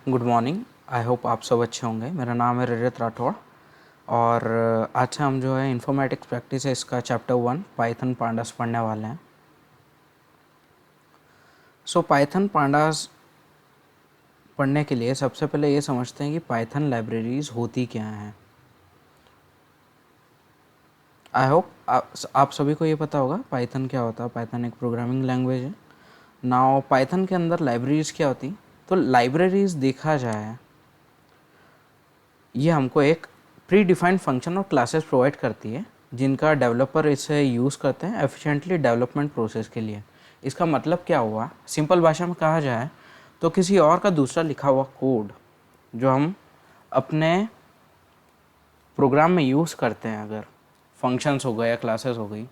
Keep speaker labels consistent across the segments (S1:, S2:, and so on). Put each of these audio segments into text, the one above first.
S1: Good morning. I hope आप सब अच्छे होंगे। मेरा नाम है रजत राठौड़ और आज से हम जो है इन्फॉर्मेटिक्स प्रैक्टिस है इसका चैप्टर 1 पाइथन पांडास पढ़ने वाले हैं। पाइथन पांडास पढ़ने के लिए सबसे पहले ये समझते हैं कि पाइथन लाइब्रेरीज होती क्या हैं। आई होप आप सभी को ये पता होगा पाइथन क्या होता है। पाइथन एक प्रोग्रामिंग लैंग्वेज है। नाउ पाइथन के अंदर लाइब्रेरीज क्या होती, तो लाइब्रेरीज देखा जाए ये हमको एक प्री डिफाइंड फंक्शन और क्लासेस प्रोवाइड करती है जिनका डेवलपर इसे यूज़ करते हैं एफिशिएंटली डेवलपमेंट प्रोसेस के लिए। इसका मतलब क्या हुआ, सिंपल भाषा में कहा जाए तो किसी और का दूसरा लिखा हुआ कोड जो हम अपने प्रोग्राम में यूज़ करते हैं, अगर फंक्शंस हो गए या क्लासेस हो गई,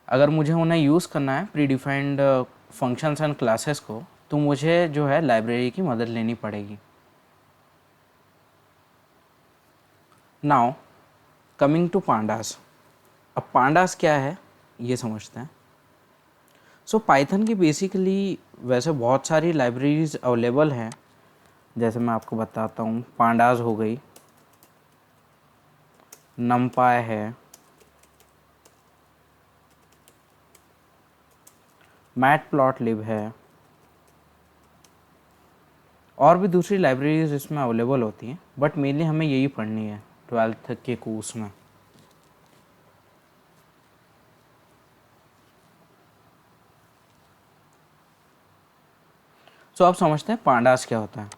S1: अगर मुझे उन्हें यूज़ करना है pre defined functions and classes को, तो मुझे जो है लाइब्रेरी की मदद लेनी पड़ेगी। Now coming to pandas. अब पांडास क्या है ये समझते हैं। पाइथन की बेसिकली वैसे बहुत सारी लाइब्रेरीज अवेलेबल हैं। जैसे मैं आपको बताता हूँ, पांडास हो गई, नमपाई है, मैटप्लॉटलिब है, और भी दूसरी लाइब्रेरीज इसमें अवेलेबल होती हैं, बट मेनली हमें यही पढ़नी है 12th के कोर्स में। अब समझते हैं पांडास क्या होता है।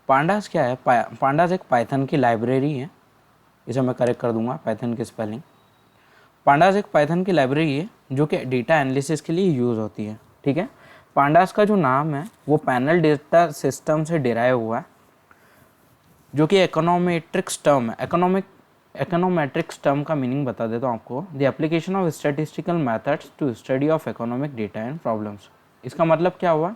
S1: पांडास क्या है? पांडास एक पाइथन की लाइब्रेरी है। इसे मैं करेक्ट कर दूंगा, पाइथन की स्पेलिंग। पांडास एक पाइथन की लाइब्रेरी है जो कि डेटा एनालिसिस के लिए यूज़ होती है। ठीक है। पांडास का जो नाम है वो पैनल डेटा सिस्टम से डिराइव हुआ है, जो कि इकोनोमेट्रिक्स टर्म है। इकोनोमेट्रिक्स टर्म का मीनिंग बता देता हूँ आपको। The application of statistical methods to study of economic data and problems. इसका मतलब क्या हुआ,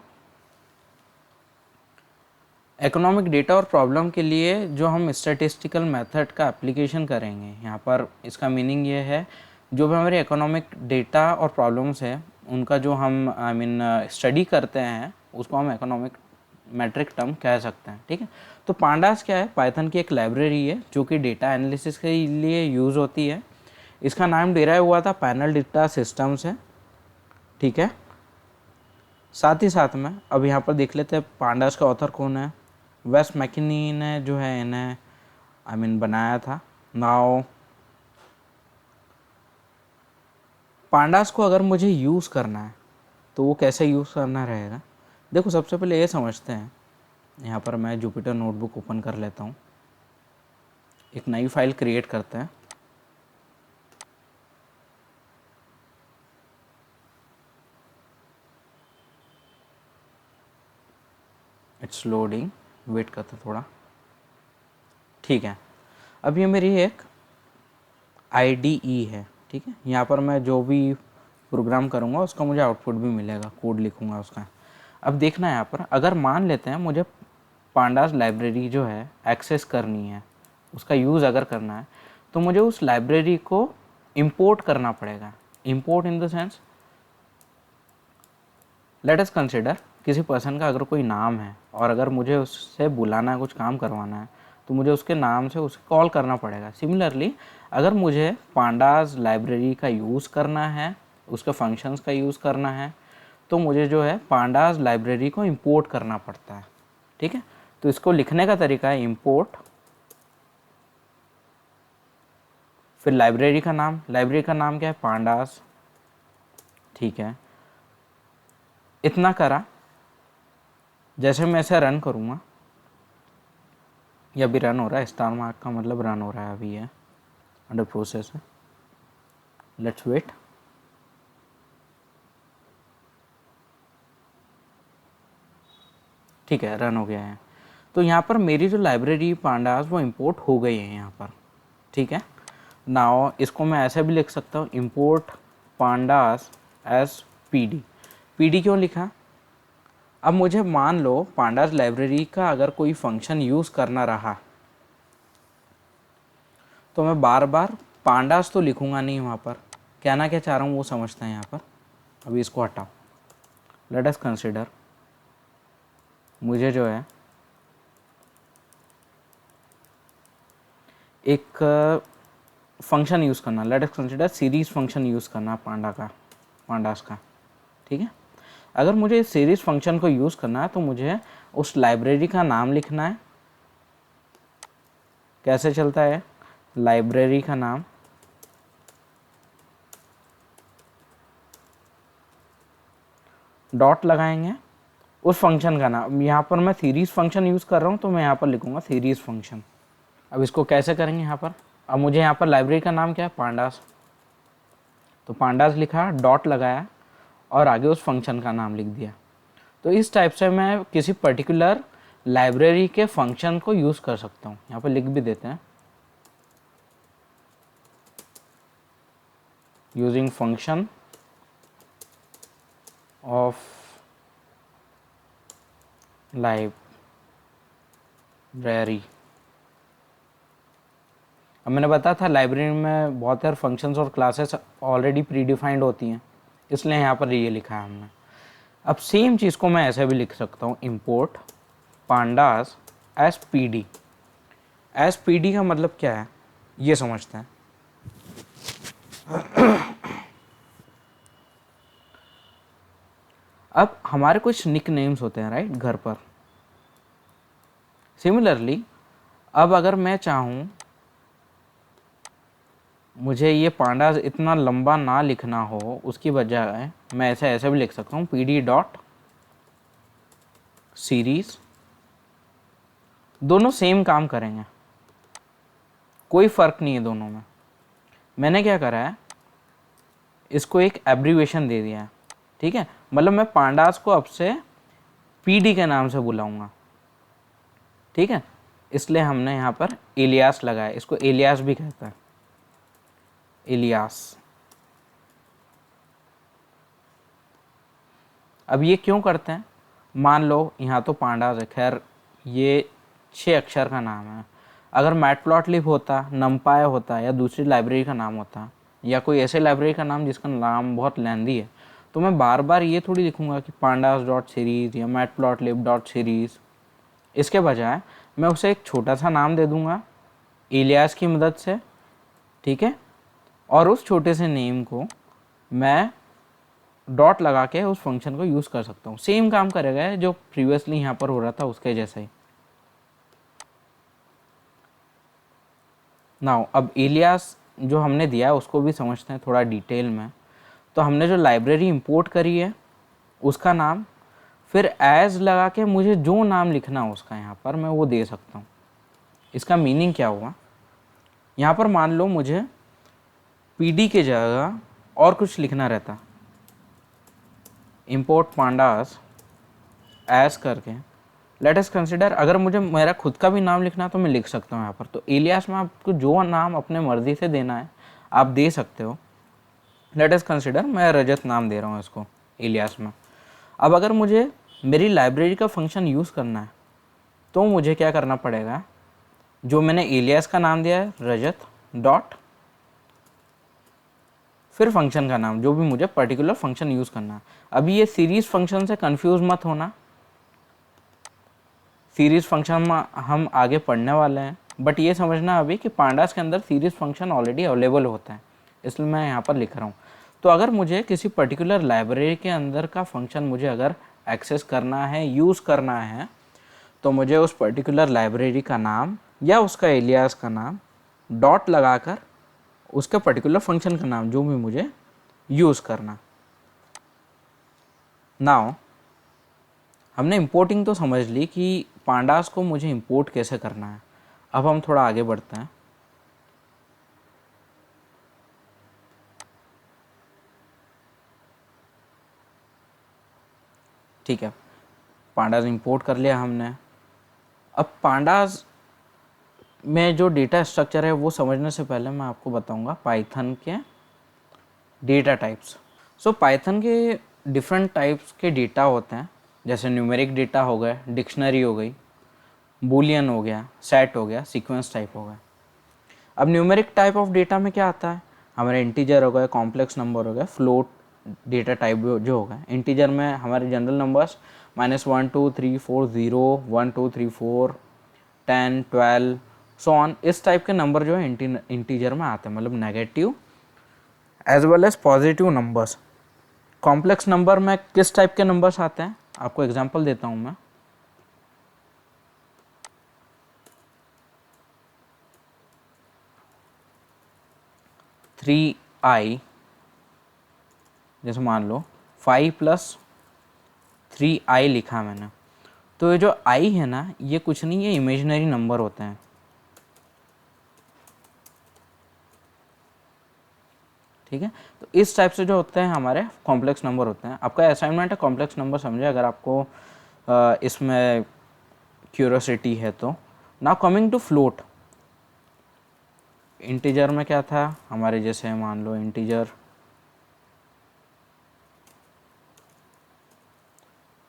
S1: इकोनॉमिक डेटा और प्रॉब्लम के लिए जो हम स्टैटिस्टिकल मेथड का एप्लीकेशन करेंगे, यहाँ पर इसका मीनिंग ये है जो भी हमारे इकोनॉमिक डेटा और प्रॉब्लम्स है उनका जो हम स्टडी करते हैं उसको हम इकोनॉमिक मैट्रिक टर्म कह सकते हैं। ठीक है। तो पांडास क्या है? पाइथन की एक लाइब्रेरी है जो कि डेटा एनालिसिस के लिए यूज़ होती है। इसका नाम डिराइव हुआ था पैनल डेटा सिस्टम से। ठीक है। साथ ही साथ में अब यहाँ पर देख लेते हैं पांडास का ऑथर कौन है। वेस मैकिनी ने जो है इन्हें बनाया था। नाउ पांडास को अगर मुझे यूज़ करना है तो वो कैसे यूज़ करना रहेगा, देखो सबसे पहले ये समझते हैं। यहाँ पर मैं जुपिटर नोटबुक ओपन कर लेता हूँ, एक नई फाइल क्रिएट करते हैं। इट्स लोडिंग, वेट करते थोड़ा। ठीक है। अब ये मेरी एक IDE है। ठीक है। यहाँ पर मैं जो भी प्रोग्राम करूँगा उसका मुझे आउटपुट भी मिलेगा, कोड लिखूँगा उसका। अब देखना है यहाँ पर, अगर मान लेते हैं मुझे पांडास लाइब्रेरी जो है एक्सेस करनी है, उसका यूज़ अगर करना है, तो मुझे उस लाइब्रेरी को इंपोर्ट करना पड़ेगा। Import in the sense, let us consider किसी पर्सन का अगर कोई नाम है और अगर मुझे उससे बुलाना है, कुछ काम करवाना है, तो मुझे उसके नाम से उसे कॉल करना पड़ेगा। सिमिलरली अगर मुझे पांडास लाइब्रेरी का यूज़ करना है, उसके फंक्शंस का यूज़ करना है, तो मुझे जो है पांडास लाइब्रेरी को इंपोर्ट करना पड़ता है। ठीक है। तो इसको लिखने का तरीका है इंपोर्ट, फिर लाइब्रेरी का नाम। लाइब्रेरी का नाम क्या है? पांडास। ठीक है। इतना करा। जैसे मैं इसे रन करूँगा, ये अभी रन हो रहा है, स्टार मार्क का मतलब रन हो रहा है, अभी है अंडर प्रोसेस है। Let's wait. ठीक है, रन हो गया है। तो यहाँ पर मेरी जो लाइब्रेरी पांडास वो इंपोर्ट हो गई है यहाँ पर। ठीक है। नाउ इसको मैं ऐसे भी लिख सकता हूँ, import pandas S PD। PD क्यों लिखा? अब मुझे मान लो पांडास लाइब्रेरी का अगर कोई फंक्शन यूज़ करना रहा, तो मैं बार बार पांडास तो लिखूंगा नहीं वहाँ पर। कहना क्या चाह रहा हूँ वो समझते हैं यहाँ पर। अभी इसको हटाओ। लेट अस कंसिडर मुझे जो है एक फंक्शन यूज़ करना, let us consider series function use करना पांडास का, ठीक है। अगर मुझे इस सीरीज़ फंक्शन को यूज़ करना है तो मुझे उस लाइब्रेरी का नाम लिखना है। कैसे चलता है, लाइब्रेरी का नाम, डॉट लगाएंगे उस फंक्शन का नाम। यहाँ पर मैं सीरीज़ फंक्शन यूज़ कर रहा हूँ तो मैं यहाँ पर लिखूँगा सीरीज़ फंक्शन। अब इसको कैसे करेंगे यहाँ पर, अब मुझे यहाँ पर लाइब्रेरी का नाम क्या है, पांडास, तो पांडास लिखा, डॉट लगाया और आगे उस फंक्शन का नाम लिख दिया। तो इस टाइप से मैं किसी पर्टिकुलर लाइब्रेरी के फंक्शन को यूज़ कर सकता हूँ। यहाँ पर लिख भी देते हैं, यूजिंग फंक्शन ऑफ लाइब्रेरी। अब मैंने बताया था लाइब्रेरी में बहुत सारे फंक्शंस और क्लासेस ऑलरेडी प्री डिफाइंड होती हैं, इसलिए यहाँ पर ये लिखा है हमने। अब सेम चीज़ को मैं ऐसे भी लिख सकता हूँ, import pandas S P D. S P D का मतलब क्या है ये समझते हैं। अब हमारे कुछ निक नेम्स होते हैं राइट घर पर। सिमिलरली अब अगर मैं चाहूँ मुझे ये पांडास इतना लंबा ना लिखना हो, उसकी बजाय मैं ऐसे भी लिख सकता हूँ, पी डी डॉट सीरीज। दोनों सेम काम करेंगे, कोई फ़र्क नहीं है दोनों में। मैंने क्या करा है, इसको एक एब्रीवेशन दे दिया है, ठीक है। मतलब मैं पांडास को अब से पी डी के नाम से बुलाऊंगा, ठीक है। इसलिए हमने यहाँ पर इलियास लगाया, इसको इलियास भी कहता है, इलियास। अब ये क्यों करते हैं, मान लो यहाँ तो पांडास है, खैर ये 6 अक्षर का नाम है। अगर मैटप्लॉटलिब होता, नमपाय होता या दूसरी लाइब्रेरी का नाम होता या कोई ऐसे लाइब्रेरी का नाम जिसका नाम बहुत लेंदी है, तो मैं बार बार ये थोड़ी लिखूँगा कि पांडास डॉट सीरीज़ या मैटप्लॉटलिब डॉट सीरीज़। इसके बजाय मैं उसे एक छोटा सा नाम दे दूँगा इलियास की मदद से, ठीक है। और उस छोटे से नेम को मैं डॉट लगा के उस फंक्शन को यूज़ कर सकता हूँ। सेम काम करेगा जो प्रीवियसली यहाँ पर हो रहा था उसके जैसा ही। नाउ अब इलियास जो हमने दिया है उसको भी समझते हैं थोड़ा डिटेल में। तो हमने जो लाइब्रेरी इंपोर्ट करी है उसका नाम, फिर एज लगा के मुझे जो नाम लिखना है उसका यहाँ पर मैं वो दे सकता हूँ। इसका मीनिंग क्या हुआ, यहाँ पर मान लो मुझे पीडी के जगह और कुछ लिखना रहता, इंपोर्ट पांडास एज करके, लेट अस कंसिडर अगर मुझे मेरा खुद का भी नाम लिखना तो मैं लिख सकता हूँ यहाँ पर। तो इलियास में आपको जो नाम अपने मर्जी से देना है आप दे सकते हो। लेट अस कंसिडर मैं रजत नाम दे रहा हूँ इसको इलियास में। अब अगर मुझे मेरी लाइब्रेरी का फंक्शन यूज़ करना है तो मुझे क्या करना पड़ेगा, जो मैंने इलियास का नाम दिया है रजत डॉट फिर फंक्शन का नाम, जो भी मुझे पर्टिकुलर फंक्शन यूज़ करना है। अभी ये सीरीज़ फंक्शन से कंफ्यूज मत होना, सीरीज़ फंक्शन हम आगे पढ़ने वाले हैं, बट ये समझना अभी कि पांडास के अंदर सीरीज़ फंक्शन ऑलरेडी अवेलेबल होता है, इसलिए मैं यहाँ पर लिख रहा हूँ। तो अगर मुझे किसी पर्टिकुलर लाइब्रेरी के अंदर का फंक्शन मुझे अगर एक्सेस करना है, यूज़ करना है, तो मुझे उस पर्टिकुलर लाइब्रेरी का नाम या उसका एलियास का नाम डॉट लगाकर उसका पर्टिकुलर फंक्शन का नाम जो भी मुझे यूज़ करना। नाउ हमने इंपोर्टिंग तो समझ ली कि पांडास को मुझे इंपोर्ट कैसे करना है। अब हम थोड़ा आगे बढ़ते हैं। ठीक है, पांडास इंपोर्ट कर लिया हमने। अब पांडास में जो डेटा स्ट्रक्चर है वो समझने से पहले मैं आपको बताऊंगा पाइथन के डेटा टाइप्स। सो पाइथन के डिफरेंट टाइप्स के डेटा होते हैं, जैसे न्यूमेरिक डेटा हो गए, डिक्शनरी हो गई, बूलियन हो गया, सेट हो गया, सीक्वेंस टाइप हो गया। अब न्यूमेरिक टाइप ऑफ डेटा में क्या आता है, हमारे इंटीजर हो गए, कॉम्प्लेक्स नंबर हो गए, फ्लोट डेटा टाइप जो होगा। इंटीजर में हमारे जनरल नंबर्स -1 2 3 4 0 1 2 3 4 10 12 सो ऑन। इस टाइप के नंबर जो है इंटीजर में आते हैं, मतलब negative as well as positive numbers. Complex number में किस टाइप के नंबर्स आते हैं, आपको एग्जांपल देता हूं मैं। थ्री आई, जैसे मान लो 5+3i लिखा मैंने, तो ये जो i है ना, ये कुछ नहीं, ये इमेजिनरी नंबर होते हैं। ठीक है, तो इस टाइप से जो होते हैं हमारे कॉम्प्लेक्स नंबर होते हैं। आपका असाइनमेंट है कॉम्प्लेक्स नंबर समझे, अगर आपको इसमें क्यूरियोसिटी है तो। Now coming to float. Integer में क्या था हमारे, जैसे मान लो इंटीजर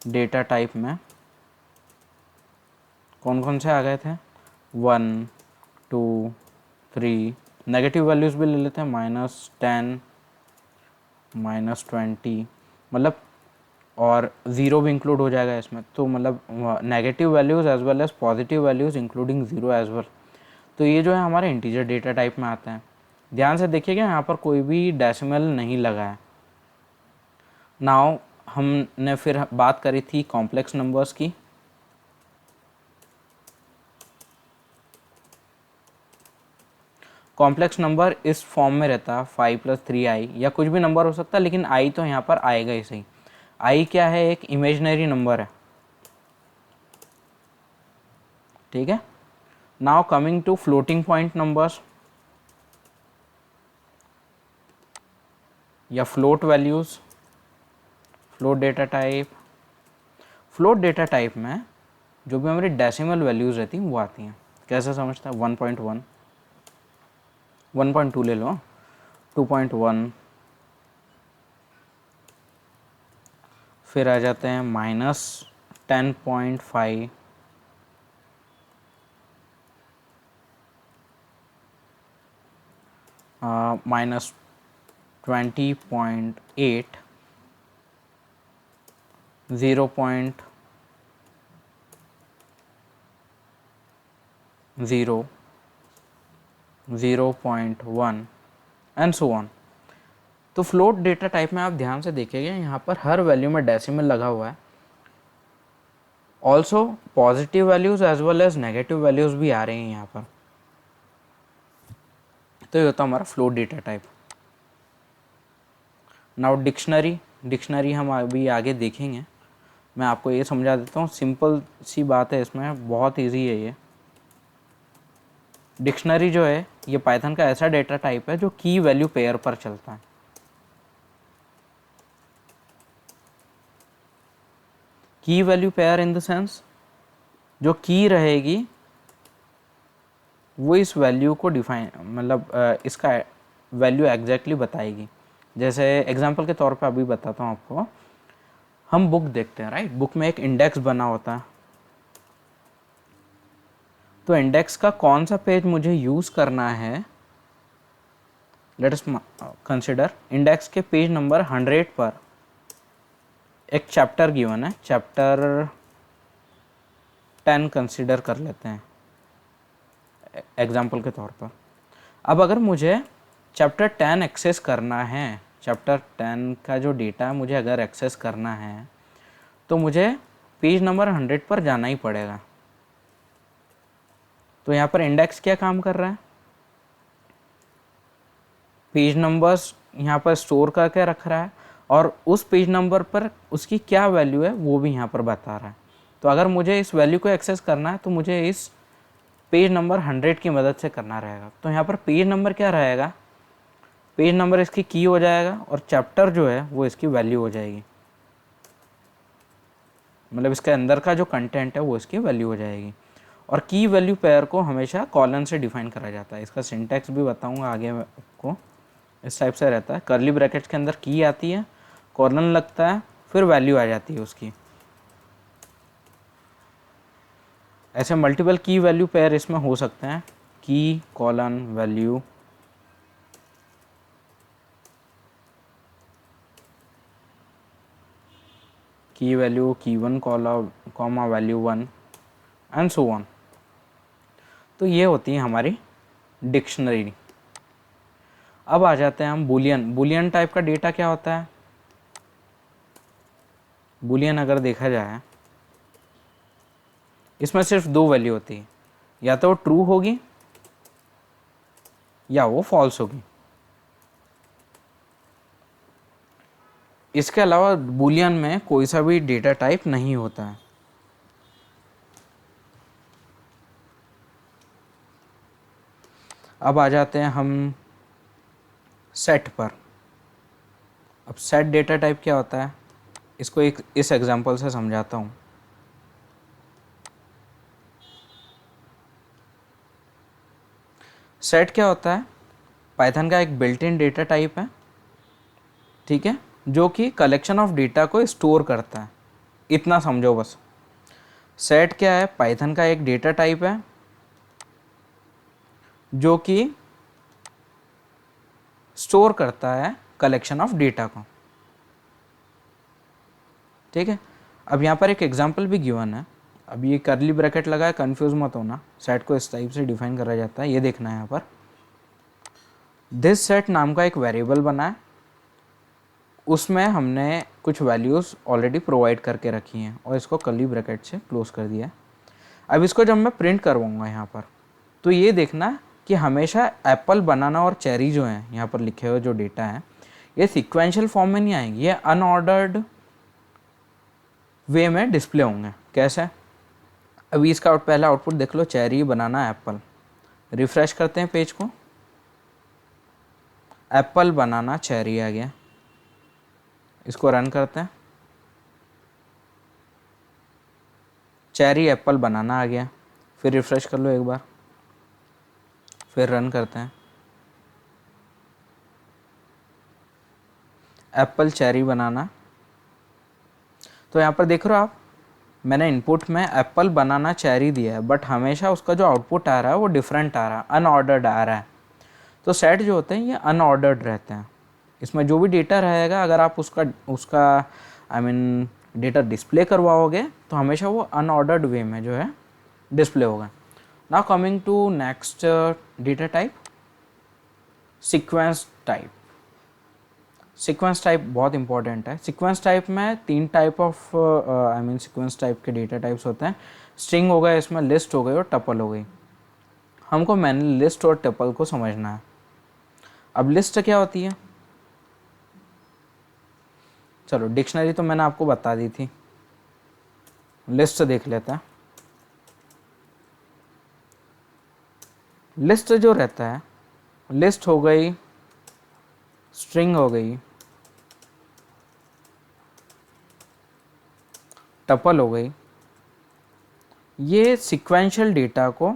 S1: डेटा टाइप में कौन कौन से आ गए थे, 1, 2, 3, नेगेटिव वैल्यूज़ भी ले लेते हैं, -10, -20, मतलब और ज़ीरो भी इंक्लूड हो जाएगा इसमें, तो मतलब negative values as well as positive values including zero as well. तो ये जो है हमारे इंटीजर डेटा टाइप में आते हैं। ध्यान से देखिएगा, यहाँ पर कोई भी डेसिमल नहीं लगा है। नाउ हमने फिर बात करी थी कॉम्प्लेक्स नंबर्स की। कॉम्प्लेक्स नंबर इस फॉर्म में रहता है 5+3i, या कुछ भी नंबर हो सकता है, लेकिन i तो यहाँ पर आएगा ही सही। i क्या है, एक इमेजिनरी नंबर है। ठीक है, now coming to floating point numbers या float values, float data type. Float data type में जो भी हमारी डेसिमल वैल्यूज़ रहती हैं वो आती हैं। कैसे समझता है, 1.1, 1.2 ले लो, 2.1, फिर आ जाते हैं -10.5, -20.8, 0.0, 0.1 एंड सो ऑन। तो फ्लोट डेटा टाइप में आप ध्यान से देखिएगा, यहाँ पर हर वैल्यू में डेसिमल लगा हुआ है। Also positive values as well as negative values भी आ रहे हैं यहाँ पर। तो ये होता है हमारा float data type. Now dictionary. Dictionary हम अभी आगे देखेंगे, मैं आपको ये समझा देता हूँ, सिंपल सी बात है इसमें, बहुत ईजी है ये। डिक्शनरी जो है ये पाइथन का ऐसा डेटा टाइप है जो की वैल्यू पेयर पर चलता है। की value pair in the sense, जो की रहेगी वो इस वैल्यू को डिफाइन, मतलब इसका वैल्यू एग्जैक्टली बताएगी। जैसे एग्जांपल के तौर पे अभी बताता हूँ आपको, हम बुक देखते हैं राइट, बुक में एक इंडेक्स बना होता है। तो इंडेक्स का कौन सा पेज मुझे यूज़ करना है, लेट अस कंसिडर इंडेक्स के पेज नंबर 100 पर एक चैप्टर गिवन है, चैप्टर 10 कंसिडर कर लेते हैं एग्जाम्पल के तौर पर। अब अगर मुझे चैप्टर 10 एक्सेस करना है, चैप्टर 10 का जो डेटा मुझे अगर एक्सेस करना है, तो मुझे पेज नंबर 100 पर जाना ही पड़ेगा। तो यहाँ पर इंडेक्स क्या काम कर रहा है, पेज नंबर्स यहाँ पर स्टोर करके रख रहा है, और उस पेज नंबर पर उसकी क्या वैल्यू है वो भी यहाँ पर बता रहा है। तो अगर मुझे इस वैल्यू को एक्सेस करना है तो मुझे इस पेज नंबर 100 की मदद से करना रहेगा। तो यहाँ पर पेज नंबर क्या रहेगा, पेज नंबर इसकी की हो जाएगा, और चैप्टर जो है वो इसकी वैल्यू हो जाएगी, मतलब इसके अंदर का जो कंटेंट है वो इसकी वैल्यू हो जाएगी। और की वैल्यू पेयर को हमेशा कॉलन से डिफाइन करा जाता है। इसका सिंटैक्स भी बताऊंगा आगे आपको। इस टाइप से रहता है, कर्ली ब्रैकेट्स के अंदर की आती है, कॉलन लगता है, फिर वैल्यू आ जाती है उसकी। ऐसे मल्टीपल की वैल्यू पेयर इसमें हो सकते हैं, की कॉलन वैल्यू, की वैल्यू की 1 comma value 1 and so on. तो ये होती है हमारी डिक्शनरी। अब आ जाते हैं हम बूलियन। बूलियन टाइप का डेटा क्या होता है? बूलियन अगर देखा जाए, इसमें सिर्फ दो वैल्यू होती है, या तो ट्रू होगी या वो फॉल्स होगी। इसके अलावा बूलियन में कोई सा भी डेटा टाइप नहीं होता है। अब आ जाते हैं हम सेट पर। अब सेट डेटा टाइप क्या होता है, इसको एक इस एग्जांपल से समझाता हूँ। सेट क्या होता है? पाइथन का एक बिल्ट इन डेटा टाइप है, ठीक है, जो कि कलेक्शन ऑफ डेटा को स्टोर करता है। इतना समझो बस। सेट क्या है? पाइथन का एक डेटा टाइप है जो कि स्टोर करता है कलेक्शन ऑफ डेटा को, ठीक है। अब यहाँ पर एक एग्जांपल भी गिवन है। अब ये करली ब्रैकेट लगा है, कंफ्यूज मत होना, सेट को इस टाइप से डिफाइन करा जाता है। ये देखना है यहाँ पर, दिस सेट नाम का एक वेरिएबल बना है, उसमें हमने कुछ वैल्यूज़ ऑलरेडी प्रोवाइड करके रखी हैं और इसको करली ब्रैकेट से क्लोज कर दिया है। अब इसको जब मैं प्रिंट करवाऊँगा यहाँ पर, तो ये देखना कि हमेशा एप्पल, बनाना और चेरी जो हैं यहाँ पर लिखे हुए जो डेटा हैं, ये सिक्वेंशियल फॉर्म में नहीं आएंगे, ये अनऑर्डर्ड वे में डिस्प्ले होंगे। कैसे? अभी इसका पहला आउटपुट देख लो, चेरी, बनाना, एप्पल। रिफ्रेश करते हैं पेज को, एप्पल, बनाना, चेरी आ गया। इसको रन करते हैं, चेरी, एप्पल, बनाना आ गया। फिर रिफ्रेश कर लो एक बार, फिर रन करते हैं, एप्पल, चेरी, बनाना। तो यहाँ पर देख रहे हो आप, मैंने इनपुट में एप्पल, बनाना, चेरी दिया है, बट हमेशा उसका जो आउटपुट आ रहा है वो डिफरेंट आ रहा है, अनऑर्डर्ड आ रहा है। तो सेट जो होते हैं ये अनऑर्डर्ड रहते हैं। इसमें जो भी डेटा रहेगा, अगर आप उसका आई मीन डेटा डिस्प्ले करवाओगे तो हमेशा वो अनऑर्डर्ड वे में जो है डिस्प्ले होगा। Now coming to next data type, sequence type. Sequence type बहुत इंपॉर्टेंट है। सीक्वेंस टाइप में तीन type of I mean sequence type के डेटा टाइप्स होते हैं। स्ट्रिंग हो गया, इसमें लिस्ट हो गई और टपल हो गई। हमको मैंने लिस्ट और टपल को समझना है। अब लिस्ट क्या होती है? चलो डिक्शनरी तो मैंने आपको बता दी थी, लिस्ट देख लेते हैं। लिस्ट जो रहता है, लिस्ट हो गई, स्ट्रिंग हो गई, टपल हो गई, ये सीक्वेंशियल डेटा को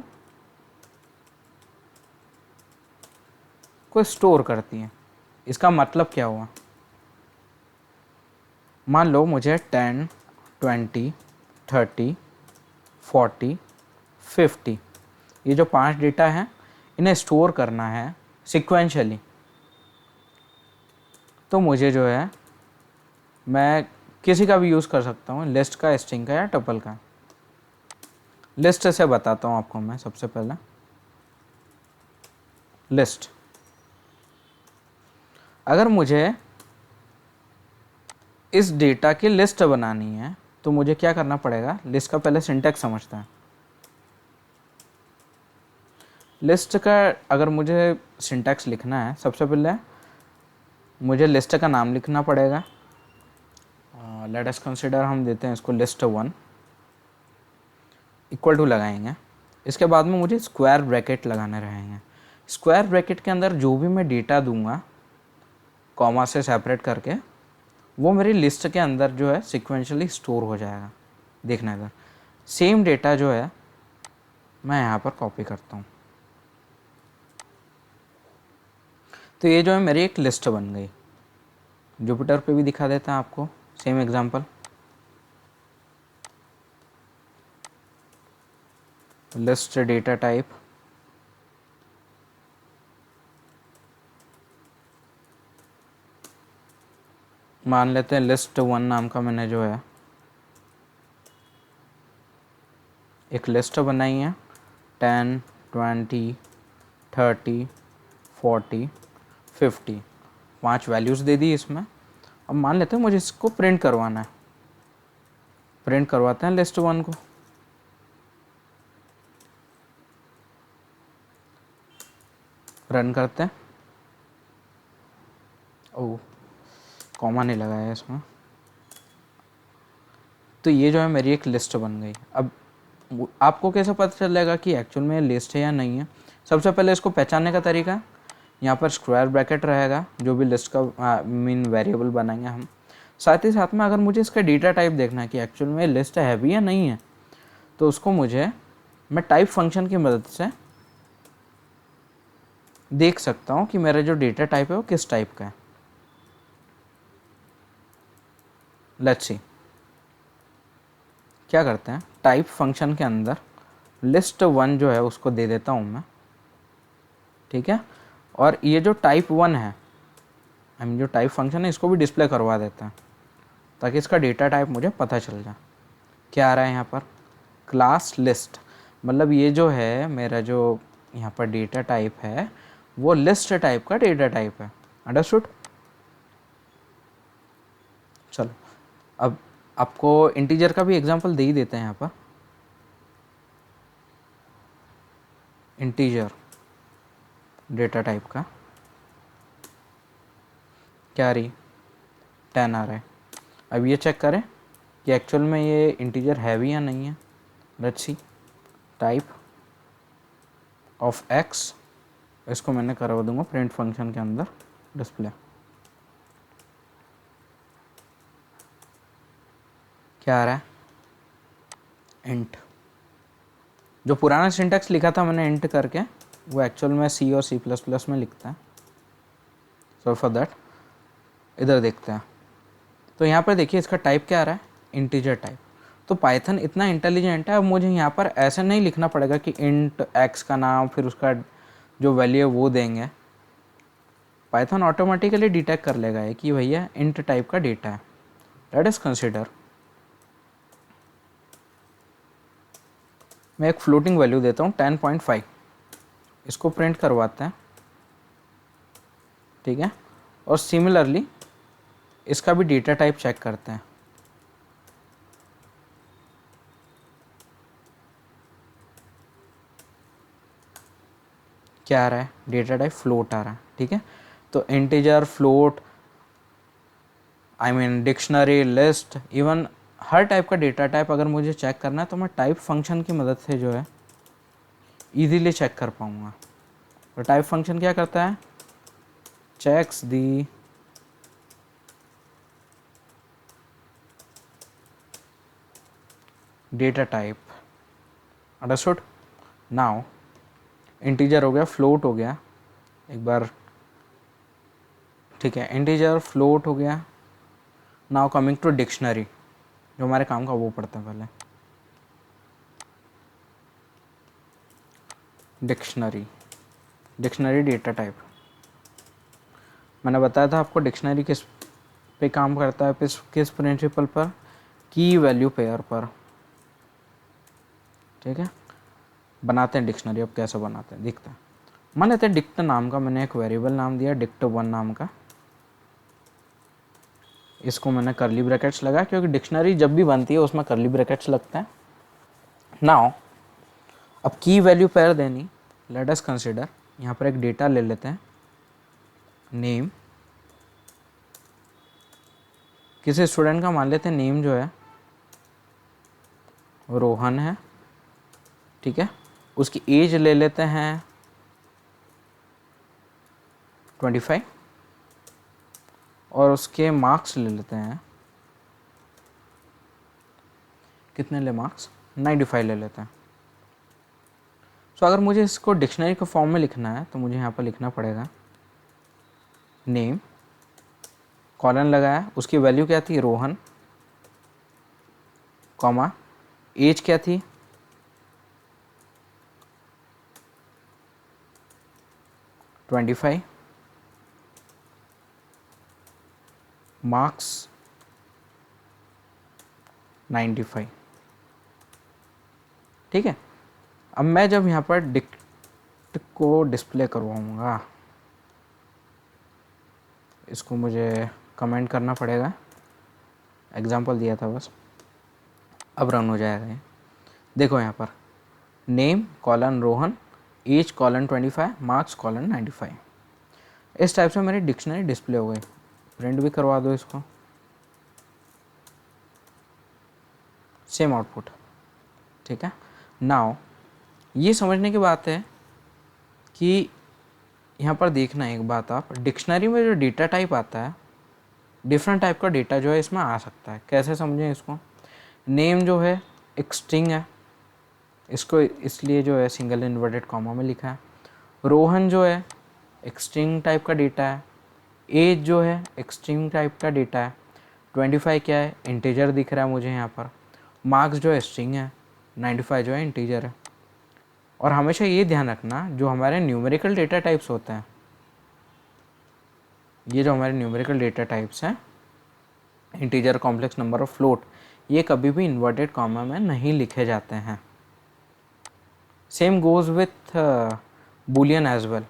S1: स्टोर करती हैं। इसका मतलब क्या हुआ? मान लो मुझे 10, 20, 30, 40, 50 ये जो 5 डेटा हैं इन्हें स्टोर करना है सिक्वेंशली। तो मुझे जो है, मैं किसी का भी यूज़ कर सकता हूँ, लिस्ट का, स्ट्रिंग का या टपल का। लिस्ट से बताता हूँ आपको मैं सबसे पहले। लिस्ट, अगर मुझे इस डेटा की लिस्ट बनानी है तो मुझे क्या करना पड़ेगा? लिस्ट का पहले सिंटैक्स समझता है। लिस्ट का अगर मुझे सिंटैक्स लिखना है, सबसे पहले मुझे लिस्ट का नाम लिखना पड़ेगा। लेट अस कंसीडर, हम देते हैं इसको लिस्ट 1 इक्वल टू लगाएंगे। इसके बाद में मुझे स्क्वायर ब्रैकेट लगाने रहेंगे। स्क्वायर ब्रैकेट के अंदर जो भी मैं डेटा दूंगा कॉमा से सेपरेट करके, वो मेरी लिस्ट के अंदर जो है सिक्वेंशली स्टोर हो जाएगा। देखना इधर, सेम डेटा जो है मैं यहाँ पर कॉपी करता हूँ, तो ये जो है मेरी एक लिस्ट बन गई। जुपिटर पे भी दिखा देता है आपको same example. List data type, मान लेते हैं लिस्ट 1 नाम का मैंने जो है एक लिस्ट बनाई है, 10, 20, 30, 40, 50, 5 वैल्यूज़ दे दी इसमें। अब मान लेते हैं मुझे इसको प्रिंट करवाना है, प्रिंट करवाते हैं लिस्ट 1 को। रन करते हैं। ओह, कॉमा नहीं लगाया इसमें। तो ये जो है मेरी एक लिस्ट बन गई। अब आपको कैसे पता चलेगा कि एक्चुअल में लिस्ट है या नहीं है? सबसे पहले इसको पहचानने का तरीका, यहाँ पर स्क्वायर ब्रैकेट रहेगा जो भी लिस्ट का मीन वेरिएबल बनाएंगे हम। साथ ही साथ में अगर मुझे इसका डेटा टाइप देखना है कि एक्चुअल में लिस्ट है भी या नहीं है, तो उसको मैं टाइप फंक्शन की मदद से देख सकता हूँ कि मेरा जो डेटा टाइप है वो किस टाइप का है। लेट्स सी, क्या करते हैं, टाइप फंक्शन के अंदर लिस्ट 1 जो है उसको दे देता हूँ मैं, ठीक है। और ये जो टाइप 1 है, जो टाइप फंक्शन है, इसको भी डिस्प्ले करवा देते हैं ताकि इसका डेटा टाइप मुझे पता चल जाए। क्या आ रहा है यहाँ पर, क्लास लिस्ट, मतलब ये जो है मेरा जो यहाँ पर डेटा टाइप है वो लिस्ट टाइप का डेटा टाइप है। अंडरस्टूड? चलो अब आपको इंटीजर का भी एग्जांपल दे ही देते हैं। यहाँ पर इंटीजर डेटा टाइप का क्या आ रही, 10 आ रहा है। अब ये चेक करें कि एक्चुअल में ये इंटीजर है भी या नहीं है। Let's see, type of x, इसको मैंने करवा दूंगा प्रिंट फंक्शन के अंदर डिस्प्ले। क्या आ रहा है, इंट। जो पुराना सिंटैक्स लिखा था मैंने इंट करके, वो एक्चुअल में सी और C++ में लिखता है। सो फॉर दैट इधर देखते हैं। तो यहाँ पर देखिए इसका टाइप क्या आ रहा है, इंटीजर टाइप। तो पाइथन इतना इंटेलिजेंट है, अब मुझे यहाँ पर ऐसे नहीं लिखना पड़ेगा कि इंट एक्स का नाम फिर उसका जो वैल्यू है वो देंगे। पाइथन ऑटोमेटिकली डिटेक्ट कर लेगा कि भैया इंट टाइप का डेटा है। लेट अस कंसीडर, मैं एक फ्लोटिंग वैल्यू देता हूँ 10.5, इसको प्रिंट करवाते हैं, ठीक है। और सिमिलरली इसका भी डेटा टाइप चेक करते हैं। क्या आ रहा है, डेटा टाइप फ्लोट आ रहा है, ठीक है। तो integer, float, dictionary, list, even हर टाइप का डेटा टाइप अगर मुझे चेक करना है तो मैं टाइप फंक्शन की मदद से जो है इजीली चेक कर पाऊंगा। तो टाइप फंक्शन क्या करता है, checks the data type. Understood? Now integer हो गया, फ्लोट हो गया, एक बार, ठीक है, इंटीजर फ्लोट हो गया। नाउ कमिंग टू डिक्शनरी, जो हमारे काम का वो पढ़ते हैं पहले। डिक्शनरी, डिक्शनरी डेटा टाइप, मैंने बताया था आपको डिक्शनरी किस पे काम करता है, किस प्रिंसिपल पर, की वैल्यू पेयर पर, ठीक है। बनाते हैं डिक्शनरी, अब कैसे बनाते हैं दिखता है। मान लेते हैं डिक्ट नाम का मैंने एक वेरिएबल नाम दिया, dict1 नाम का। इसको मैंने करली ब्रैकेट्स लगा क्योंकि डिक्शनरी जब भी बनती है उसमें करली ब्रैकेट्स लगते हैं। नाउ अब की वैल्यू पेयर देनी, लेट अस कंसीडर, यहाँ पर एक डेटा ले लेते हैं, नेम, किसी स्टूडेंट का मान लेते हैं नेम जो है रोहन है, ठीक है। उसकी एज ले लेते हैं 25 और उसके मार्क्स ले लेते हैं, कितने ले मार्क्स, 95 ले लेते हैं। तो अगर मुझे इसको डिक्शनरी के फॉर्म में लिखना है तो मुझे यहाँ पर लिखना पड़ेगा नेम, कॉलन लगाया, उसकी वैल्यू क्या थी रोहन, कॉमा, एज क्या थी 25, मार्क्स 95, ठीक है। अब मैं जब यहाँ पर टेक्स्ट को डिस्प्ले करवाऊँगा, इसको मुझे कमेंट करना पड़ेगा, एग्जांपल दिया था बस, अब रन हो जाएगा ये। देखो यहाँ पर name colon Rohan, age colon 25, marks colon 95। इस टाइप से मेरी डिक्शनरी डिस्प्ले हो गई। प्रिंट भी करवा दो इसको, सेम आउटपुट। ठीक है, नाउ ये समझने की बात है कि यहाँ पर देखना एक बात, आप डिक्शनरी में जो डेटा टाइप आता है, डिफरेंट टाइप का डेटा जो है इसमें आ सकता है। कैसे समझें इसको? नेम जो है एक स्ट्रिंग है, इसको इसलिए जो है सिंगल इन्वर्टेड कॉमा में लिखा है। रोहन जो है एक स्ट्रिंग टाइप का डेटा है। एज जो है एक स्ट्रिंग टाइप का डेटा है। 25 क्या है? इंटीजर दिख रहा है मुझे यहाँ पर। मार्क्स जो है स्ट्रिंग है, 95 जो है इंटीजर है। और हमेशा ये ध्यान रखना, जो हमारे न्यूमेरिकल डेटा टाइप्स होते हैं, ये जो हमारे न्यूमेरिकल डेटा टाइप्स हैं, इंटीजर, कॉम्प्लेक्स नंबर और फ्लोट, ये कभी भी इन्वर्टेड कॉमा में नहीं लिखे जाते हैं। Same goes with Boolean as well.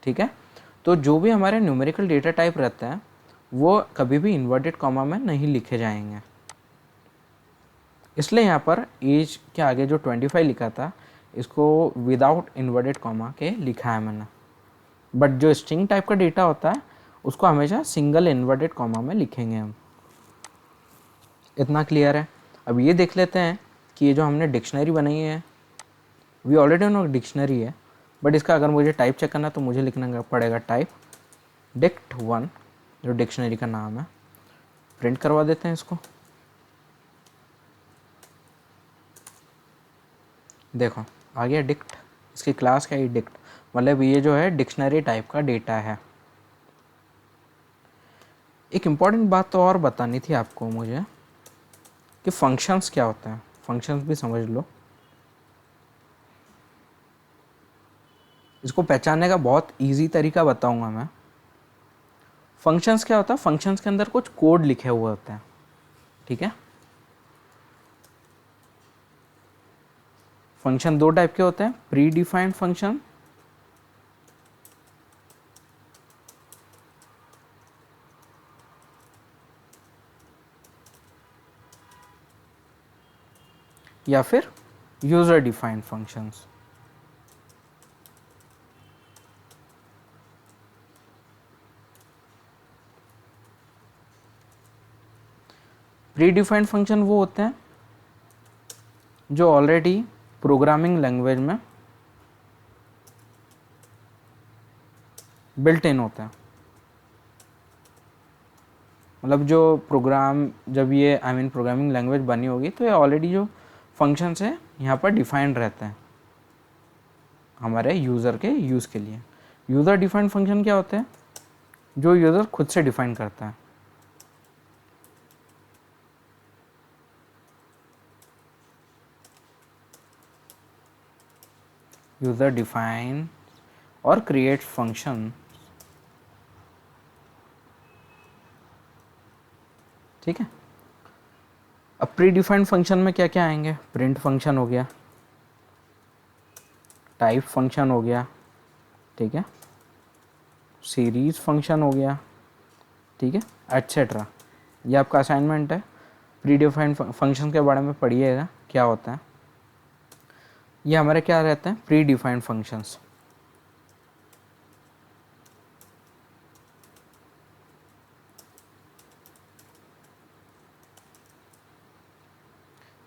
S1: ठीक है, तो जो भी हमारे न्यूमेरिकल डेटा टाइप रहते हैं वो कभी भी इन्वर्टेड कॉमा में नहीं लिखे जाएंगे। इसलिए यहाँ पर एज के आगे जो 25 लिखा था, इसको विदाउट इन्वर्टेड कॉमा के लिखा है मैंने। बट जो स्ट्रिंग टाइप का डेटा होता है उसको हमेशा सिंगल इन्वर्टेड कॉमा में लिखेंगे हम। इतना क्लियर है? अब ये देख लेते हैं कि ये जो हमने डिक्शनरी बनाई है, वी ऑलरेडी नो डिक्शनरी है, बट इसका अगर मुझे टाइप चेक करना तो मुझे लिखना पड़ेगा टाइप dict1, जो डिक्शनरी का नाम है। प्रिंट करवा देते हैं इसको। देखो आ गया डिक्ट, इसकी क्लास क्या है? डिक्ट, मतलब ये जो है डिक्शनरी टाइप का डेटा है। एक इम्पॉर्टेंट बात तो और बतानी थी आपको मुझे कि फंक्शंस क्या होते हैं। फंक्शंस भी समझ लो। इसको पहचानने का बहुत इजी तरीका बताऊंगा मैं। फंक्शंस क्या होता है? फंक्शंस के अंदर कुछ कोड लिखे हुए होते हैं। ठीक है, फंक्शन दो टाइप के होते हैं, प्री डिफाइंड फंक्शन या फिर user defined functions. Pre defined function वो होते हैं जो ऑलरेडी प्रोग्रामिंग लैंग्वेज में बिल्ट इन होता है। मतलब जो प्रोग्राम, जब ये प्रोग्रामिंग लैंग्वेज बनी होगी तो ये ऑलरेडी जो फंक्शंस है यहाँ पर डिफाइंड रहते हैं हमारे यूज़र के यूज़ के लिए। यूज़र डिफाइंड फंक्शन क्या होते हैं? जो यूज़र खुद से डिफाइन करता है। यूज़र डिफाइन और क्रिएट फंक्शन। ठीक है, अब प्री डिफाइंड फंक्शन में क्या क्या आएंगे? प्रिंट फंक्शन हो गया, टाइप फंक्शन हो गया, ठीक है, सीरीज फंक्शन हो गया, ठीक है, एटसेट्रा। ये आपका असाइनमेंट है। प्री डिफाइंड फंक्शन के बारे में पढ़िएगा क्या होता है। ये हमारे क्या रहते हैं? Pre defined functions.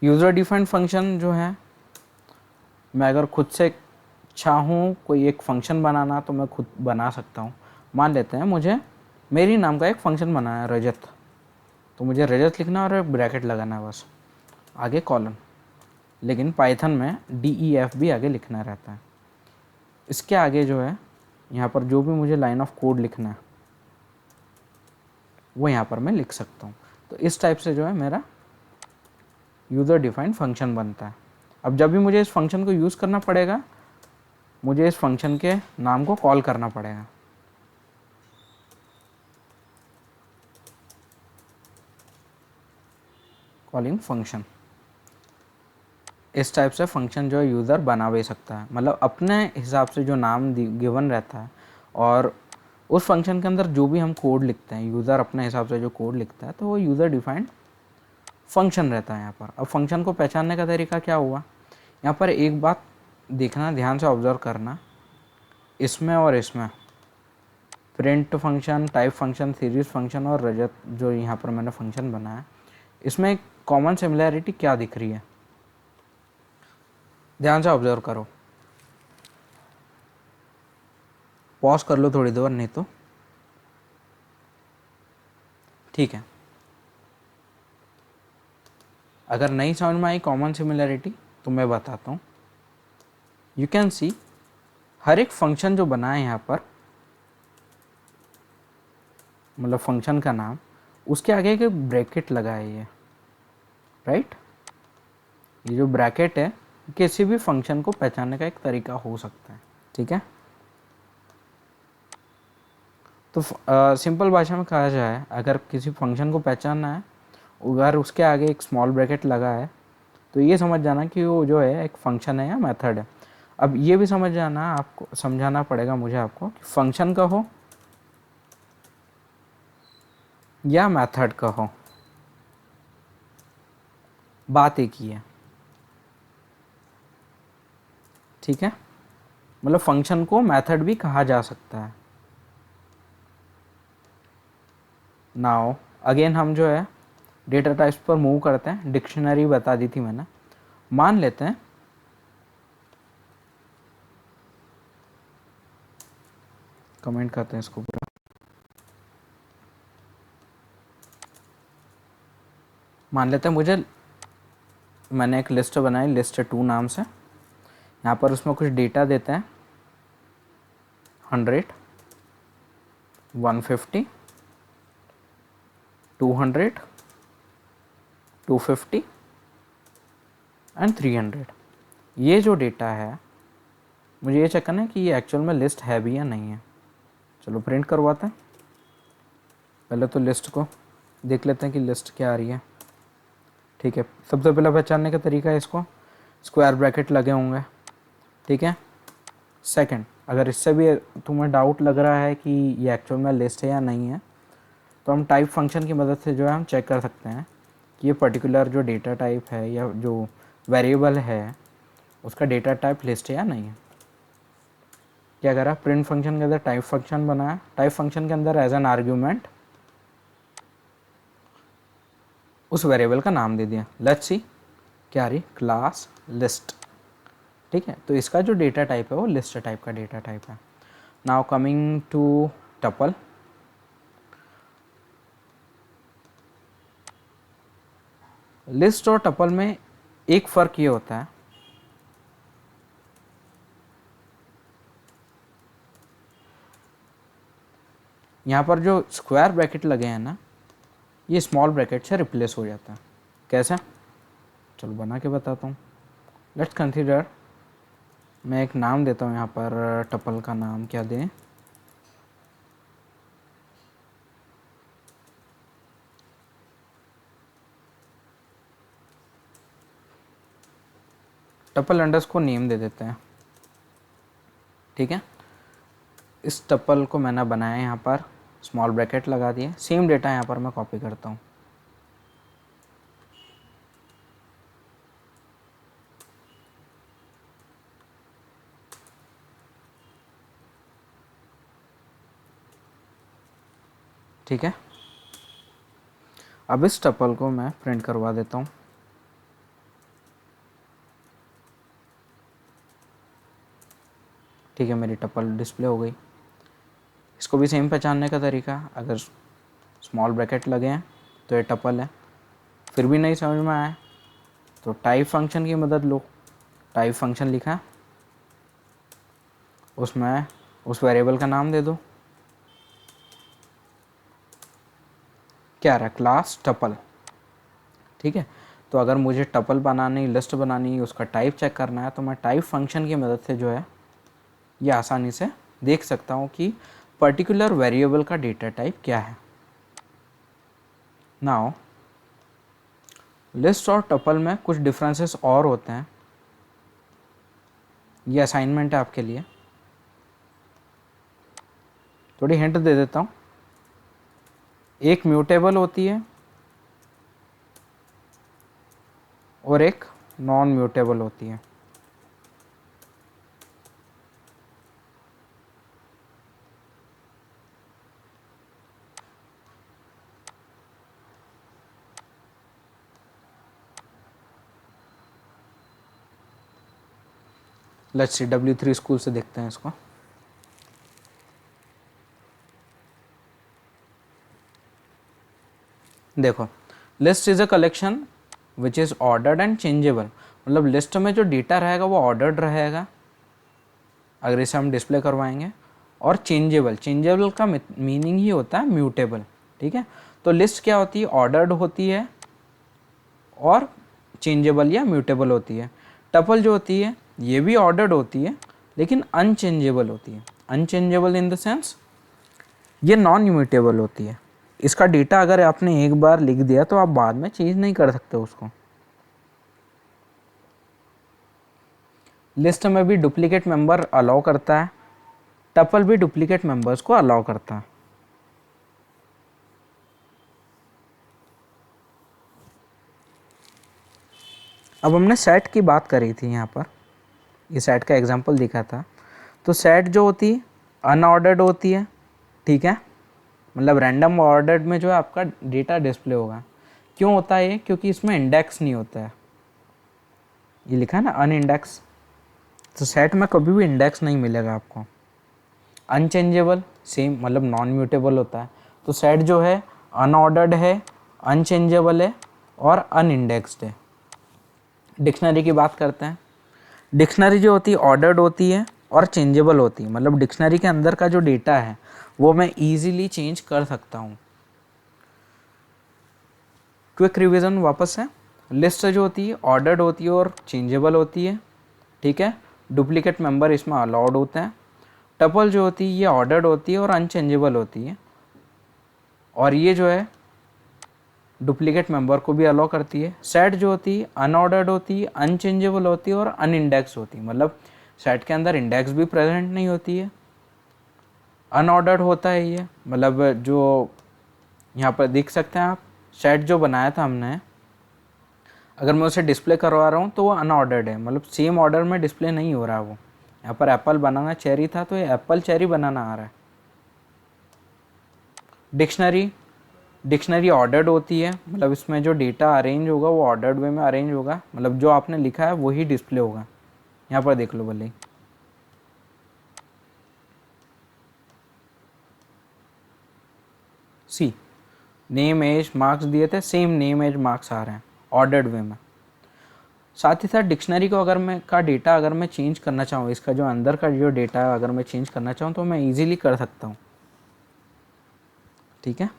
S1: User defined function जो है, मैं अगर खुद से चाहूँ कोई एक फंक्शन बनाना तो मैं खुद बना सकता हूँ। मान लेते हैं मुझे मेरी नाम का एक फंक्शन बनाना है रजत, तो मुझे रजत लिखना और एक ब्रैकेट लगाना है बस, आगे कॉलन। लेकिन पाइथन में DEF भी आगे लिखना रहता है। इसके आगे जो है यहाँ पर जो भी मुझे लाइन ऑफ कोड लिखना है वो यहाँ पर मैं लिख सकता हूँ। तो इस टाइप से जो है मेरा यूज़र डिफाइंड फंक्शन बनता है। अब जब भी मुझे इस फंक्शन को यूज़ करना पड़ेगा, मुझे इस फंक्शन के नाम को कॉल करना पड़ेगा। Calling function. इस टाइप से फंक्शन जो है यूज़र बना भी सकता है, मतलब अपने हिसाब से जो नाम गिवन रहता है और उस फंक्शन के अंदर जो भी हम कोड लिखते हैं, यूज़र अपने हिसाब से जो कोड लिखता है तो वो यूज़र डिफाइंड फंक्शन रहता है यहाँ पर। अब फंक्शन को पहचानने का तरीका क्या हुआ, यहाँ पर एक बात देखना, ध्यान से ऑब्जर्व करना, इसमें और इसमें print function, type function, series function और रजत जो यहाँ पर मैंने फंक्शन बनाया, इसमें एक कॉमन सिमिलैरिटी क्या दिख रही है, ध्यान से ऑब्जर्व करो। पॉज कर लो थोड़ी देर, नहीं तो ठीक है। अगर नहीं समझ में आई कॉमन सिमिलैरिटी तो मैं बताता हूँ। यू कैन सी हर एक फंक्शन जो बना है यहाँ पर, मतलब फंक्शन का नाम, उसके आगे एक ब्रैकेट लगा है ये, राइट। ये जो ब्रैकेट है किसी भी फंक्शन को पहचानने का एक तरीका हो सकता है, ठीक है। तो सिंपल भाषा में कहा जाए, अगर किसी फंक्शन को पहचानना है, अगर उसके आगे एक स्मॉल ब्रैकेट लगा है तो ये समझ जाना कि वो जो है एक फंक्शन है या मेथड है। अब ये भी समझ जाना, आपको समझाना पड़ेगा मुझे आपको कि फंक्शन का हो या मेथड का हो, बात एक ही है, ठीक है। मतलब फंक्शन को मेथड भी कहा जा सकता है। नाउ अगेन हम जो है डेटा टाइप्स पर मूव करते हैं। डिक्शनरी बता दी थी मैंने, मान लेते हैं कमेंट करते हैं इसको पूरा। मान लेते हैं मैंने एक लिस्ट बनाई, लिस्ट 2 नाम से। यहाँ पर उसमें कुछ डेटा देते हैं 100, 150, 200, 250 एंड 300। ये जो डेटा है मुझे ये चेक करना है कि ये एक्चुअल में लिस्ट है भी या नहीं है। चलो प्रिंट करवाते हैं। पहले तो लिस्ट को देख लेते हैं कि लिस्ट क्या आ रही है, ठीक है। सबसे पहले पहचानने का तरीका है, इसको स्क्वायर ब्रैकेट लगे होंगे, ठीक है। सेकंड, अगर इससे भी तुम्हें डाउट लग रहा है कि ये एक्चुअल में लिस्ट है या नहीं है, तो हम टाइप फंक्शन की मदद से जो है हम चेक कर सकते हैं कि ये पर्टिकुलर जो डेटा टाइप है या जो वेरिएबल है उसका डेटा टाइप लिस्ट है या नहीं है। क्या करा, प्रिंट फंक्शन के अंदर टाइप फंक्शन बनाया, टाइप फंक्शन के अंदर एज एन आर्ग्यूमेंट उस वेरिएबल का नाम दे दिया। लेट्स सी क्या आ रही, क्लास लिस्ट, ठीक है। तो इसका जो डेटा टाइप है वो लिस्ट टाइप का डेटा टाइप है। Now coming to tuple. List और टपल में एक फ़र्क ये होता है, यहाँ पर जो स्क्वायर ब्रैकेट लगे हैं ना, ये स्मॉल ब्रैकेट से रिप्लेस हो जाता है। कैसे, चलो बना के बताता हूँ। लेट्स कंसीडर, मैं एक नाम देता हूँ यहाँ पर, टपल का नाम क्या दें, टपल अंडरस्कोर नेम दे देते हैं, ठीक है। इस टपल को मैंने बनाया यहाँ पर, स्मॉल ब्रैकेट लगा दिए। सेम डेटा यहाँ पर मैं कॉपी करता हूँ, ठीक है। अब इस टपल को मैं प्रिंट करवा देता हूँ, ठीक है। मेरी टपल डिस्प्ले हो गई। इसको भी सेम पहचानने का तरीका, अगर स्मॉल ब्रैकेट लगे हैं तो ये टपल है, फिर भी नहीं समझ में आया तो टाइप फंक्शन की मदद लो। टाइप फंक्शन लिखा, उसमें उस वेरिएबल का नाम दे दो, क्या रहा, क्लास टपल, ठीक है। तो अगर मुझे टपल बनानी, लिस्ट बनानी, उसका टाइप चेक करना है तो मैं टाइप फंक्शन की मदद से जो है ये आसानी से देख सकता हूँ कि पर्टिकुलर वेरिएबल का डेटा टाइप क्या है। नाउ लिस्ट और टपल में कुछ डिफरेंसेस और होते हैं ये असाइनमेंट है आपके लिए, थोड़ी हिंट दे देता हूँ। एक म्यूटेबल होती है और एक नॉन म्यूटेबल होती है। लेट्स सी W3 स्कूल से देखते हैं इसको। देखो, list is a collection which is ordered and changeable, मतलब लिस्ट में जो डेटा रहेगा वो ऑर्डर्ड रहेगा अगर इसे हम डिस्प्ले करवाएंगे, और चेंजेबल, चेंजेबल का मीनिंग ही होता है म्यूटेबल। ठीक है, तो लिस्ट क्या होती है, ऑर्डर्ड होती है और चेंजेबल या म्यूटेबल होती है। टपल जो होती है ये भी ऑर्डर्ड होती है लेकिन अनचेंजेबल होती है। अनचेंजेबल इन द सेंस ये नॉन म्यूटेबल होती है। इसका डेटा अगर आपने एक बार लिख दिया तो आप बाद में चेंज नहीं कर सकते उसको। लिस्ट में भी डुप्लीकेट मेंबर अलाउ करता है, टपल भी डुप्लीकेट मेंबर्स को अलाउ करता है। अब हमने सेट की बात करी थी, यहाँ पर ये सेट का एग्जांपल दिखा था। तो सेट जो होती है अनऑर्डर्ड होती है, ठीक है, मतलब रैंडम ऑर्डर्ड में जो है आपका डेटा डिस्प्ले होगा। क्यों होता है ये, क्योंकि इसमें इंडेक्स नहीं होता है, ये लिखा है ना अनइंडेक्स, तो सेट में कभी भी इंडेक्स नहीं मिलेगा आपको। अनचेंजेबल सेम, मतलब नॉन म्यूटेबल होता है। तो सेट जो है अनऑर्डर्ड है, अनचेंजेबल है और अनइंडेक्स्ड है। डिक्शनरी की बात करते हैं। डिक्शनरी जो होती है ऑर्डर्ड होती है और चेंजेबल होती है, मतलब डिक्शनरी के अंदर का जो डेटा है वो मैं इजीली चेंज कर सकता हूँ। क्विक रिवीजन वापस है। लिस्ट जो होती है ऑर्डर्ड होती है और चेंजेबल होती है, ठीक है, डुप्लीकेट मेंबर इसमें अलाउड होते हैं। टपल जो होती है ये ऑर्डर्ड होती है और अनचेंजेबल होती है, और ये जो है डुप्लीकेट मेंबर को भी अलाउ करती है। सेट जो होती है अनऑर्डर्ड होती है, अनचेंजेबल होती है और अनइंडेक्स होती है, मतलब सेट के अंदर इंडेक्स भी प्रेजेंट नहीं होती है। अनऑर्डर्ड होता है ये, मतलब जो यहाँ पर देख सकते हैं आप, सेट जो बनाया था हमने, अगर मैं उसे डिस्प्ले करवा रहा हूँ तो वो अनऑर्डर्ड है, मतलब सेम ऑर्डर में डिस्प्ले नहीं हो रहा है वो। यहाँ पर एप्पल बनाना चेरी था तो ये एप्पल चेरी बनाना आ रहा है। डिक्शनरी, डिक्शनरी ऑर्डर्ड होती है, मतलब इसमें जो डेटा अरेंज होगा वो ऑर्डर्ड वे में अरेंज होगा, मतलब जो आपने लिखा है वही डिस्प्ले होगा। यहाँ पर देख लो भले ही। सी नेम एज मार्क्स दिए थे, सेम नेम एज मार्क्स आ रहे हैं ऑर्डर्ड वे में। साथ ही साथ डिक्शनरी को अगर मैं का डेटा अगर मैं चेंज करना चाहूँ, इसका जो अंदर का जो डेटा है अगर मैं चेंज करना चाहूँ तो मैं इजीली कर सकता हूँ, ठीक है।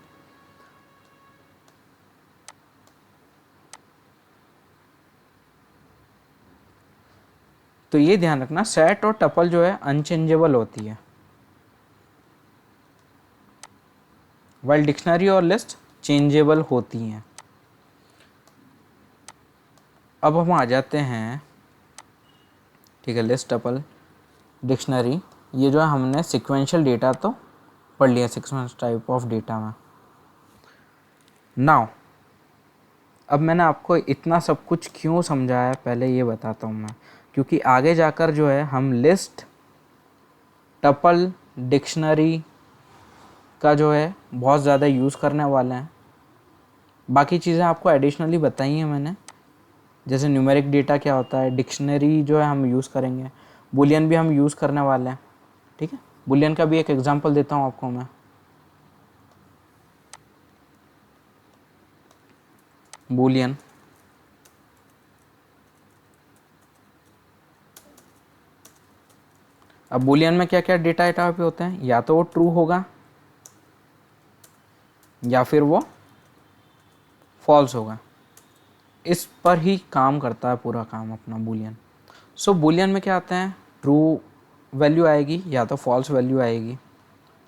S1: तो ये ध्यान रखना, सेट और टपल जो है अनचेंजेबल होती है, वाइल डिक्शनरी और लिस्ट चेंजेबल होती हैं। अब हम आ जाते हैं, ठीक है, लिस्ट टपल डिक्शनरी, ये जो है हमने सिक्वेंशियल डेटा तो पढ़ लिया, सिक्वेंस टाइप ऑफ डेटा में। नाउ अब मैंने आपको इतना सब कुछ क्यों समझाया पहले ये बताता हूँ मैं, क्योंकि आगे जाकर जो है हम लिस्ट, टपल, डिक्शनरी का जो है बहुत ज़्यादा यूज़ करने वाले हैं। बाकी चीज़ें आपको एडिशनली बताई हैं मैंने, जैसे न्यूमेरिक डेटा क्या होता है, डिक्शनरी जो है हम यूज़ करेंगे, बुलियन भी हम यूज़ करने वाले हैं, ठीक है। बुलियन का भी एक एग्जांपल देता हूँ आपको मैं। बुलियन, अब बुलियन में क्या क्या डेटा टाइप होते हैं, या तो वो ट्रू होगा या फिर वो फॉल्स होगा। इस पर ही काम करता है पूरा काम अपना बुलियन। सो बुलियन में क्या आता है, ट्रू वैल्यू आएगी या तो फॉल्स वैल्यू आएगी,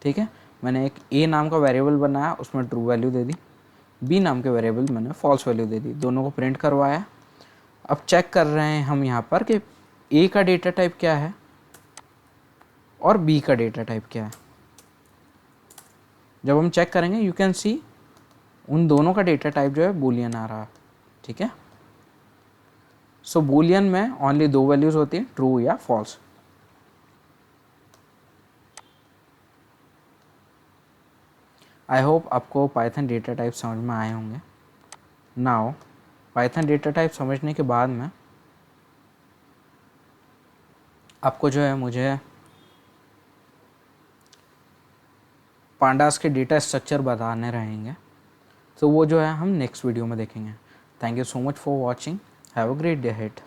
S1: ठीक है। मैंने एक ए नाम का वेरिएबल बनाया, उसमें ट्रू वैल्यू दे दी, बी नाम के वेरिएबल मैंने फॉल्स वैल्यू दे दी, दोनों को प्रिंट करवाया। अब चेक कर रहे हैं हम यहाँ पर कि ए का डेटा टाइप क्या है और बी का डेटा टाइप क्या है। जब हम चेक करेंगे यू कैन सी उन दोनों का डेटा टाइप जो है बूलियन आ रहा है, ठीक है। सो बूलियन में ओनली दो वैल्यूज होती हैं, ट्रू या फॉल्स। आई होप आपको पाइथन डेटा टाइप समझ में आए होंगे। नाउ पाइथन डेटा टाइप समझने के बाद में आपको जो है मुझे पांडास के डेटा स्ट्रक्चर बताने रहेंगे, तो वो जो है हम नेक्स्ट वीडियो में देखेंगे। Thank you so much for watching, have a great day ahead.